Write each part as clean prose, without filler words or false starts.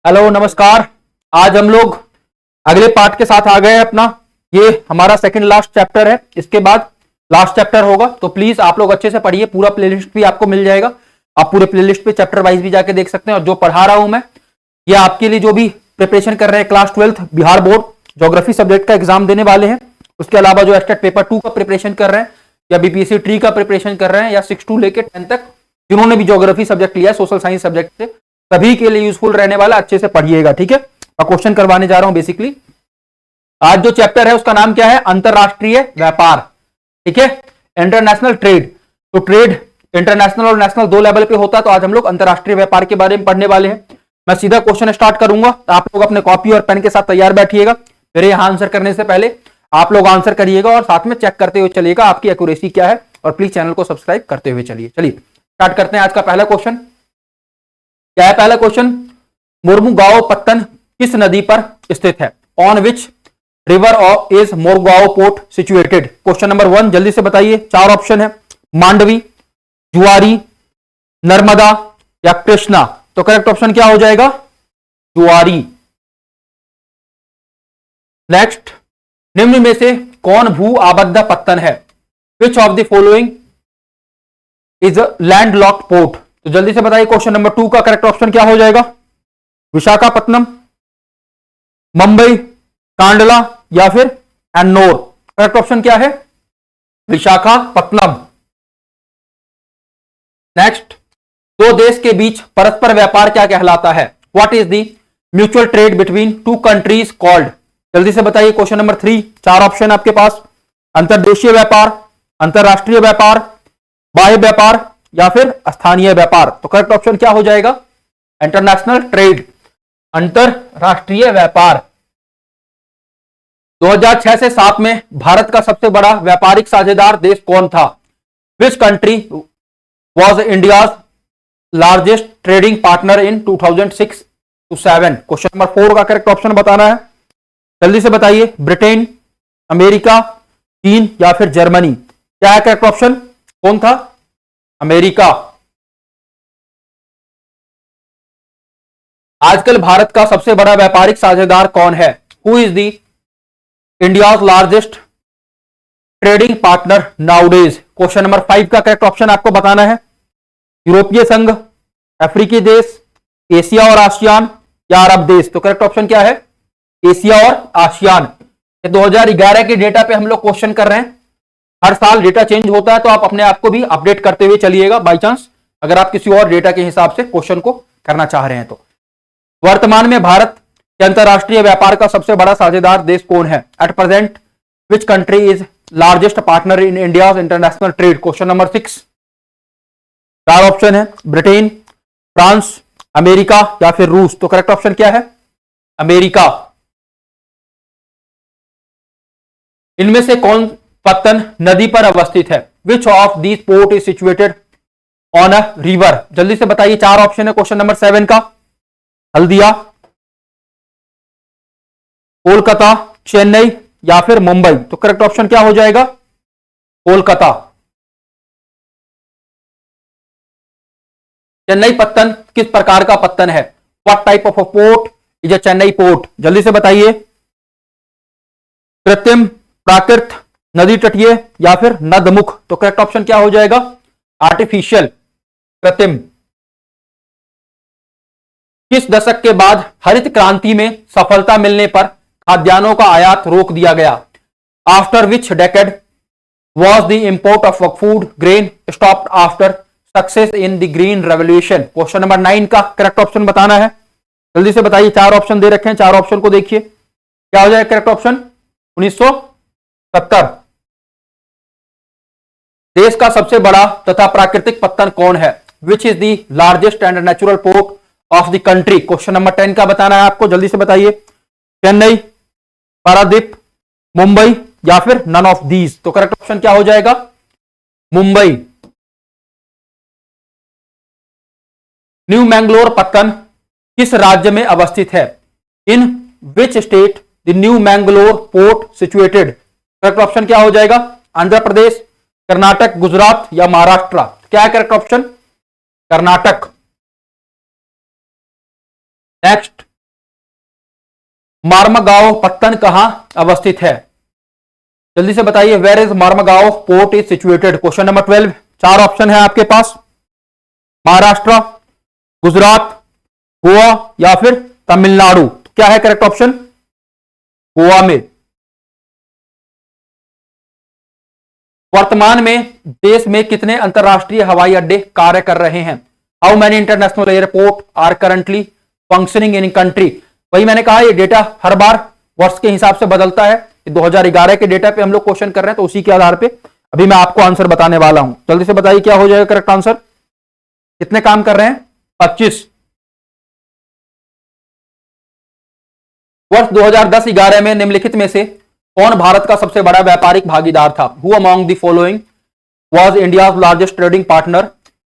Hello नमस्कार। आज हम लोग अगले पार्ट के साथ आ गए हैं। अपना ये हमारा सेकंड लास्ट चैप्टर है, इसके बाद लास्ट चैप्टर होगा, तो प्लीज आप लोग अच्छे से पढ़िए। पूरा प्लेलिस्ट भी आपको मिल जाएगा, आप पूरे प्लेलिस्ट पे चैप्टर वाइज भी जाके देख सकते हैं। और जो पढ़ा रहा हूं मैं, ये आपके लिए जो भी प्रिपरेशन कर रहे हैं, class 12 Bihar board geography subject का एग्जाम देने वाले हैं, उसके अलावा जो एस्टेट पेपर 2 का प्रिपरेशन कर रहे हैं, या बीपीएससी ट्री का प्रिपरेशन कर रहे हैं, या 6 टू लेके 10 तक जिन्होंने भी ज्योग्राफी सब्जेक्ट लिया है सोशल साइंस सब्जेक्ट से, सभी के लिए यूजफुल रहने वाला। अच्छे से पढ़िएगा, ठीक है। मैं क्वेश्चन करवाने जा रहा हूं। बेसिकली आज जो चैप्टर है उसका नाम क्या है? अंतरराष्ट्रीय व्यापार, ठीक है, इंटरनेशनल ट्रेड। तो ट्रेड इंटरनेशनल और नेशनल दो लेवल पे होता है, तो आज हम लोग अंतरराष्ट्रीय व्यापार के बारे में पढ़ने वाले हैं। मैं सीधा क्वेश्चन स्टार्ट करूंगा, तो आप लोग अपने कॉपी और पेन के साथ तैयार बैठिएगा। मेरे यहां आंसर करने से पहले आप लोग आंसर करिएगा और साथ में चेक करते हुए चलिएगा आपकी एक्यूरेसी क्या है। और प्लीज चैनल को सब्सक्राइब करते हुए चलिए। स्टार्ट करते हैं आज का पहला क्वेश्चन। क्या है पहला क्वेश्चन? मुर्मुगांव पत्तन किस नदी पर स्थित है? On which river is Mormugao port situated? Question number 1 जल्दी से बताइए। 4 ऑप्शन है, मांडवी, जुआरी, नर्मदा या कृष्णा। तो करेक्ट ऑप्शन क्या हो जाएगा? जुआरी। नेक्स्ट, निम्न में से कौन भू आबद्ध पत्तन है? Which of the following is a landlocked port? तो जल्दी से बताइए। क्वेश्चन नंबर 2 का करेक्ट ऑप्शन क्या हो जाएगा? विशाखापत्तनम, मुंबई, कांडला या फिर एन्नोर। करेक्ट ऑप्शन क्या है? विशाखापत्तनम। नेक्स्ट, दो देश के बीच परस्पर व्यापार क्या कहलाता है? What is the mutual trade between two countries called? जल्दी से बताइए। क्वेश्चन नंबर 3, 4 ऑप्शन आपके पास। अंतर्देशीय व्यापार, अंतरराष्ट्रीय व्यापार, बाह्य व्यापार या फिर स्थानीय व्यापार। तो करेक्ट ऑप्शन क्या हो जाएगा? इंटरनेशनल ट्रेड, अंतरराष्ट्रीय व्यापार। 2006 से 7 में भारत का सबसे बड़ा व्यापारिक साझेदार देश कौन था? Which country was India's largest trading partner in 2006 to 7? Question number 4 का करेक्ट ऑप्शन बताना है। जल्दी से बताइए। ब्रिटेन, अमेरिका, चीन या फिर जर्मनी। क्या है करेक्ट ऑप्शन? कौन था? अमेरिका। आजकल भारत का सबसे बड़ा व्यापारिक साझेदार कौन है? Who is the India's largest trading partner nowadays? Question number 5 का करेक्ट ऑप्शन आपको बताना है। यूरोपीय संघ, अफ्रीकी देश, एशिया और आसियान या अरब देश। तो करेक्ट ऑप्शन क्या है? एशिया और आसियान। 2011 के डेटा पे हम लोग क्वेश्चन कर रहे हैं। हर साल डेटा चेंज होता है, तो आप अपने आप को भी अपडेट करते हुए चलिएगा, बाई चांस अगर आप किसी और डेटा के हिसाब से क्वेश्चन को करना चाह रहे हैं तो। वर्तमान में भारत के अंतरराष्ट्रीय व्यापार का सबसे बड़ा साझेदार देश कौन है? At present which country is largest partner in India international trade? Question number 6, 4 option है। ब्रिटेन, फ्रांस, अमेरिका या फिर रूस। तो करेक्ट ऑप्शन क्या है? अमेरिका। इनमें से कौन पत्तन नदी पर अवस्थित है? Which of these port is situated on a river? जल्दी से बताइए। 4 ऑप्शन है क्वेश्चन नंबर 7 का। हल्दिया, कोलकाता, चेन्नई या फिर मुंबई। तो करेक्ट ऑप्शन क्या हो जाएगा? कोलकाता। चेन्नई पत्तन किस प्रकार का पत्तन है? What type of a port is a Chennai port? जल्दी से बताइए। कृत्रिम, प्राकृत, नदी तटीय या फिर नदमुख। तो करेक्ट ऑप्शन क्या हो जाएगा? आर्टिफिशियल, कृत्रिम। किस दशक के बाद हरित क्रांति में सफलता मिलने पर खाद्यान्नों का आयात रोक दिया गया? After which decade was the import of food grain stopped after success in the green revolution? Question number 9 का करेक्ट ऑप्शन बताना है। जल्दी से बताइए। 4 ऑप्शन दे रखे हैं, 4 ऑप्शन को देखिए। क्या हो जाएगा करेक्ट ऑप्शन? 1970। देश का सबसे बड़ा तथा प्राकृतिक पत्तन कौन है? Which is the largest and natural port of the country? Question number 10 का बताना है आपको। जल्दी से बताइए। चेन्नई, पारादीप, मुंबई या फिर नन ऑफ दीज। तो करेक्ट ऑप्शन क्या हो जाएगा? मुंबई। न्यू मैंगलोर पत्तन किस राज्य में अवस्थित है? In which state the new Mangalore port situated? Correct option क्या हो जाएगा? आंध्र प्रदेश, कर्नाटक, गुजरात या महाराष्ट्र। क्या है correct option? Karnataka. Next, Marmagao पत्तन कहां अवस्थित है? जल्दी से बताइए, where is Marmagao port is situated? Question number 12। चार ऑप्शन है आपके पास, महाराष्ट्र, गुजरात, गोवा या फिर तमिलनाडु। तो क्या है करेक्ट ऑप्शन? गोवा में। वर्तमान में देश में कितने अंतरराष्ट्रीय हवाई अड्डे कार्य कर रहे हैं? How many international airport are currently functioning in country? वही मैंने कहा, ये डेटा हर बार वर्ष के हिसाब से बदलता है। 2011 के डेटा पे हम लोग क्वेश्चन कर रहे हैं, तो उसी के आधार पे अभी मैं आपको आंसर बताने वाला हूं। जल्दी से बताइए क्या हो जाएगा करेक्ट आंसर? कितने काम कर रहे हैं? 25। वर्ष 2010-11 में निम्नलिखित में से कौन भारत का सबसे बड़ा व्यापारिक भागीदार था? Who among the following was India's largest trading partner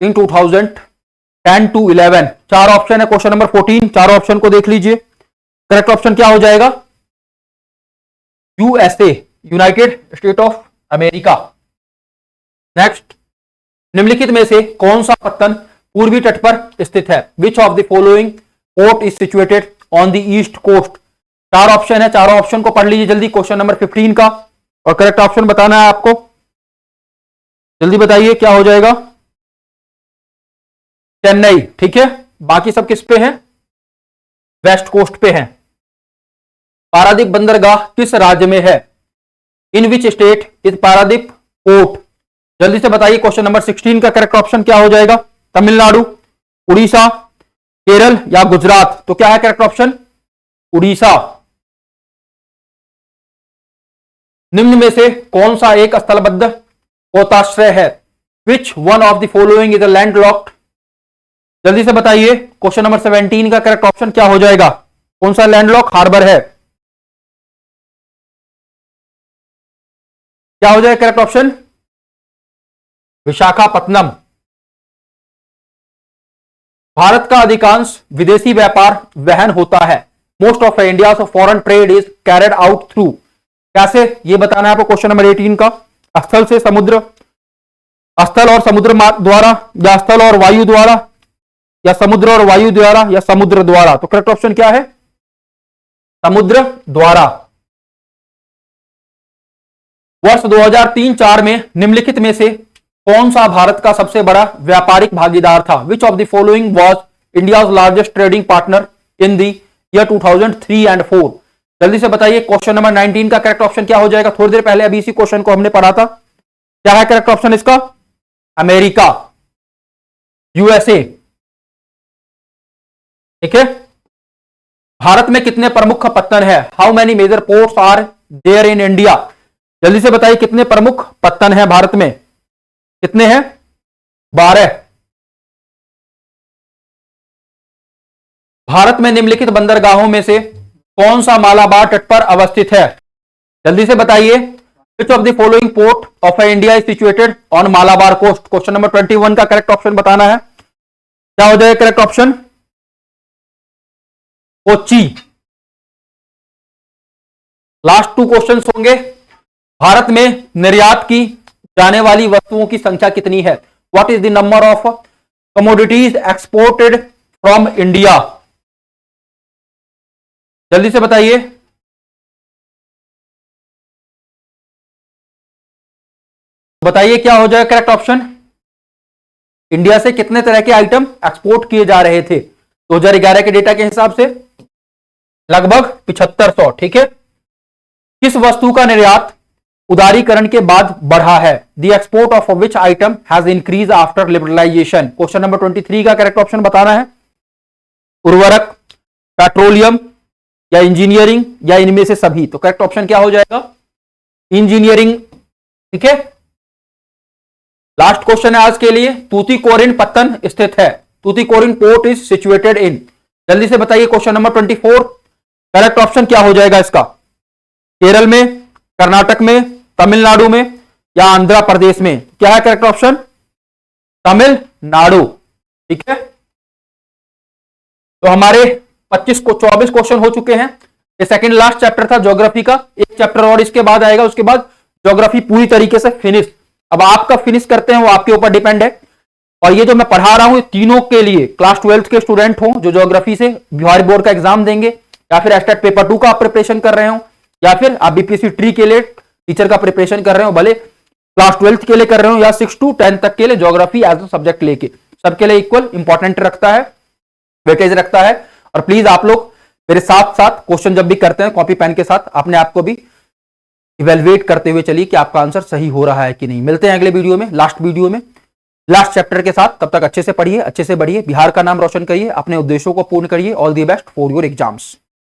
in 2010 to 11? चार ऑप्शन है, क्वेश्चन नंबर 14। चार ऑप्शन को देख लीजिए। करेक्ट ऑप्शन क्या हो जाएगा? USA, United state of America. Next, निम्नलिखित में से कौन सा पत्तन पूर्वी तट पर स्थित है? Which of the following port is situated on the east coast? चार ऑप्शन है, चारों ऑप्शन को पढ़ लीजिए जल्दी, क्वेश्चन नंबर 15 का, और करेक्ट ऑप्शन बताना है आपको। जल्दी बताइए क्या हो जाएगा? चेन्नई। ठीक है, बाकी सब किस पे हैं? वेस्ट कोस्ट पे हैं। पारादीप बंदरगाह किस राज्य में है? In which state is Paradip port? जल्दी से बताइए, क्वेश्चन नंबर 16 का करेक्ट ऑप्शन क्या हो जाएगा? तमिलनाडु, उड़ीसा, केरल या गुजरात? तो क्या है करेक्ट ऑप्शन? उड़ीसा। निम्न में से कौन सा एक स्थलबद्ध पोताश्रय है? Which one of the following is a landlocked? जल्दी से बताइए, क्वेश्चन नंबर 17 का करेक्ट ऑप्शन क्या हो जाएगा? कौन सा लैंडलॉक हार्बर है? क्या हो जाएगा करेक्ट ऑप्शन? विशाखापत्तनम। भारत का अधिकांश विदेशी व्यापार वहन होता है। Most of India foreign trade is carried out through? कैसे, ये बताना है आपको क्वेश्चन नंबर 18 का। स्थल से समुद्र, स्थल और समुद्र मार्ग द्वारा, या स्थल और वायु द्वारा, या समुद्र और वायु द्वारा, या समुद्र द्वारा? तो करेक्ट ऑप्शन क्या है? समुद्र द्वारा। वर्ष 2003-4 में निम्नलिखित में से कौन सा भारत का सबसे बड़ा व्यापारिक भागीदार था? विच of the following was India's largest trading partner in the year 2003 and 4? जल्दी से बताइए, क्वेश्चन नंबर 19 का करेक्ट ऑप्शन क्या हो जाएगा? थोड़ी देर पहले अभी इसी क्वेश्चन को हमने पढ़ा था। क्या है करेक्ट ऑप्शन इसका? America, USA. ठीक है। भारत में कितने प्रमुख पत्तन है? How many major ports are there in India? जल्दी से बताइए, कितने प्रमुख पत्तन है भारत में? कितने हैं? 12। भारत में निम्नलिखित बंदरगाहों में से कौन सा मालाबार तट पर अवस्थित है? जल्दी से बताइए, which of the following port of India is situated on Malabar coast? Question number 21 का करेक्ट ऑप्शन बताना है। क्या हो जाएगा correct option? Kochi. Last 2 questions होंगे। भारत में निर्यात की जाने वाली वस्तुओं की संख्या कितनी है? What is the number of commodities exported from India? जल्दी से बताइए। बताइए क्या हो जाएगा करेक्ट ऑप्शन? इंडिया से कितने तरह के आइटम एक्सपोर्ट किए जा रहे थे 2011 के डेटा के हिसाब से? लगभग 7500। ठीक है। किस वस्तु का निर्यात उदारीकरण के बाद बढ़ा है? The export of which item has increase after liberalisation? Question number 23 का करेक्ट ऑप्शन बताना है। उर्वरक, पेट्रोलियम या इंजीनियरिंग, या इनमें से सभी? तो करेक्ट ऑप्शन क्या हो जाएगा? इंजीनियरिंग। ठीक है। लास्ट क्वेश्चन है आज के लिए। तूतीकोरिन पत्तन स्थित है? Tuticorin port is situated in? जल्दी से बताइए, क्वेश्चन नंबर 24 करेक्ट ऑप्शन क्या हो जाएगा इसका? केरल में, कर्नाटक में, तमिलनाडु में या आंध्र प्रदेश में? क्या है करेक्ट ऑप्शन? तमिलनाडु। ठीक है। तो हमारे 24 क्वेश्चन हो चुके हैं। ये सेकंड लास्ट चैप्टर था ज्योग्राफी का। एक चैप्टर और इसके बाद आएगा, उसके बाद ज्योग्राफी पूरी तरीके से फिनिश। अब आपका फिनिश करते हैं वो आपके ऊपर डिपेंड है। और ये जो मैं पढ़ा रहा हूं तीनों के लिए, क्लास 12th के स्टूडेंट हो जो ज्योग्राफी से बिहार बोर्ड का एग्जाम देंगे, या फिर एस्टेट पेपर 2 का आप प्रिपरेशन कर रहे हो, या फिर आप बीपीएससी ट्री के लिए टीचर का प्रिपरेशन कर रहे हो, भले क्लास 12th के लिए कर रहे हो या 6 to 10 तक के लिए ज्योग्राफी एज अ सब्जेक्ट लेके, सबके लिए इक्वल इंपॉर्टेंट रखता है, वेटेज रखता है। और प्लीज आप लोग मेरे साथ साथ क्वेश्चन जब भी करते हैं कॉपी पेन के साथ अपने आप को भी इवेलुएट करते हुए चलिए कि आपका आंसर सही हो रहा है कि नहीं। मिलते हैं अगले वीडियो में, लास्ट वीडियो में लास्ट चैप्टर के साथ। तब तक अच्छे से पढ़िए, अच्छे से बढ़िए, बिहार का नाम रोशन करिए, अपने उद्देश्यों को पूर्ण करिए। All the best for your exams.